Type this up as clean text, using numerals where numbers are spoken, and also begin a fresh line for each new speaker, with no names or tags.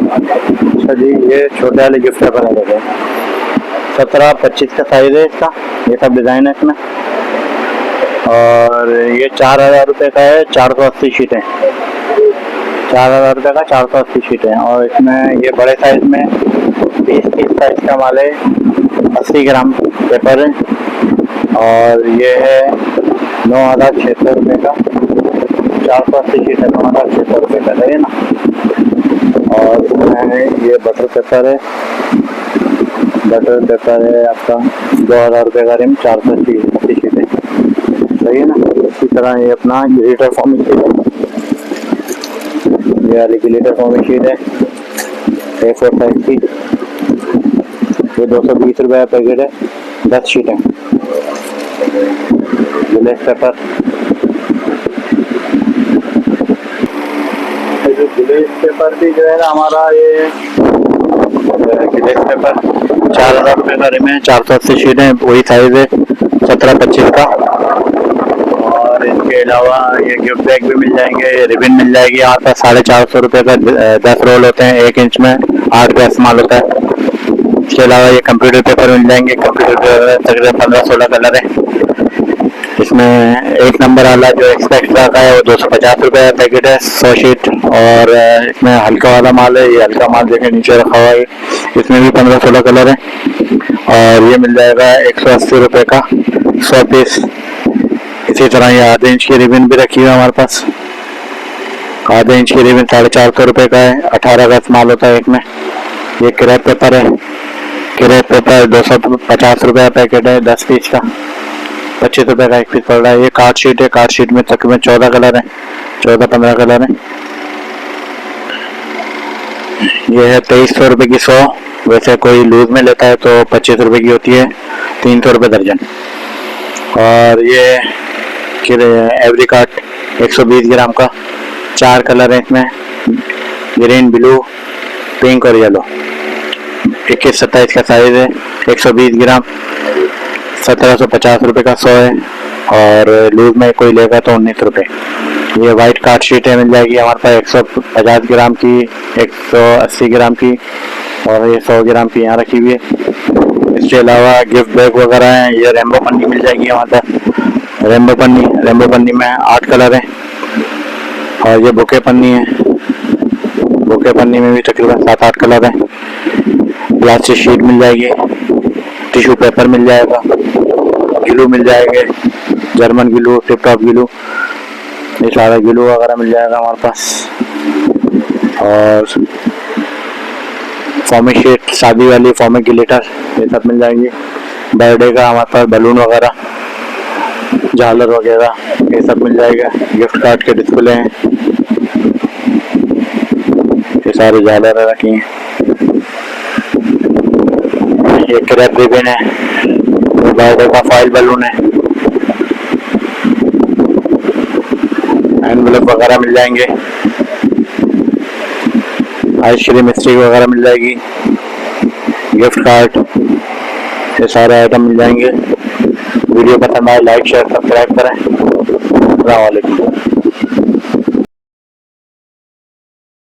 अच्छा जी, ये छोटे वाले गिफ्ट पेपर है देखो, 17-25 का साइज है इसका। ये सब डिज़ाइन है इसमें। और ये 4,000 रुपये का है, 480 शीटें। 4,000 रुपये का 480 शीटें। और इसमें ये बड़े साइज में 20-30 साइज का माल है, 80 ग्राम पेपर है। और ये है 9,600 रुपये का, 480 शीटें 9,600 रुपये का है ना। और इसमें ये बटर पेपर है, बटर पेपर है आपका 2,000 रुपये का रिम, 480 शीटें, सही है ना। इसी तरह ये अपना ग्लिटर फॉर्मिंग शीट है, ये वाली ग्लिटर फॉर्मिंग शीट है A4 साइज की। ये 220 रुपये का पैकेट है, 10 शीटें। ग्लेस पेपर, ग्लेस पेपर भी जो है ना हमारा, ये ग्लेस पेपर 4,000 रुपये का रिम है, 480 शीट है, वही साइज है 17-25 का। और इसके अलावा ये गिफ्ट बैग भी मिल जाएंगे, ये रिबन मिल जाएगी यहाँ पर 450 रुपये का, 10 रोल होते हैं, 1 इंच में 8 का इस्तेमाल होता है। इसके अलावा ये कंप्यूटर पेपर मिल जाएंगे, कंप्यूटर पेपर तकरीबन 15-16 कलर है। इसमें 1 नंबर वाला जो एक्सपेक्ट्रा का है वो 250 रुपये का पैकेट है, 100 शीट। और इसमें हल्का वाला माल है, ये हल्का माल देखें नीचे रखा हुआ है, इसमें भी 15-16 कलर है। और ये मिल जाएगा 180 रुपये का 100 पीस। इसी तरह ये आधे इंच की रिबन भी रखी हुई है हमारे पास, आधे इंच की रिबन 450 रुपये का है, 18 का इस्तेमाल होता है एक में। ये क्रेप पेपर है, क्रेप पेपर 250 रुपये का पैकेट है, 10 पीस का 25 रुपये का 1 पीस पड़ रहा है। ये कार्ड शीट है, कार्ड शीट में तकरीबन 14 कलर है, 14-15 कलर है। ये है 2300 रुपये की 100, वैसे कोई लूज में लेता है तो 25 रुपये की होती है, 300 रुपये दर्जन। और ये एवरी कार्ड 120 ग्राम का, 4 कलर है इसमें, ग्रीन, ब्लू, पिंक और येलो। 21-27 का साइज है, 120 ग्राम, 1750 रुपये का 100 है। और लूज में कोई लेगा तो 19 रुपये। ये वाइट कार्ड शीट है, मिल जाएगी हमारे पास 150 ग्राम की, 180 ग्राम की और ये 100 ग्राम की यहाँ रखी हुई है। इसके अलावा गिफ्ट बैग वगैरह हैं। ये रेम्बो पन्नी मिल जाएगी हमारे पास, रेम्बो पन्नी में 8 कलर है। और ये बुके पन्नी है, बुके पन्नी में भी तकरीबन 7-8 कलर है। प्लास्टिक शीट मिल जाएगी, टिश्यू पेपर मिल जाएगा, ग्लू मिल जाएंगे, German glue, tip top glue, ये सारा ग्लू वगैरह मिल जाएगा हमारे पास। और फॉर्मिक शीट, शादी वाली फॉर्मिक ग्लिटर, ये सब मिल जाएंगी। बर्थडे का हमारे पास बलून वगैरह, झालर वगैरह, ये सब मिल जाएगा। गिफ्ट कार्ड के डिस्प्ले हैं, ये सारी झालर रखी हैं। ये क्रेप रिबन है, बर्थडे का फॉइल बलून है, एनवेलप वगैरह मिल जाएंगे, आइसक्रीम स्टिक वगैरह मिल जाएगी, गिफ्ट कार्ड, ये सारे आइटम मिल जाएंगे। वीडियो पसंद आए लाइक शेयर सब्सक्राइब करें। अस्सलाम वालेकुम।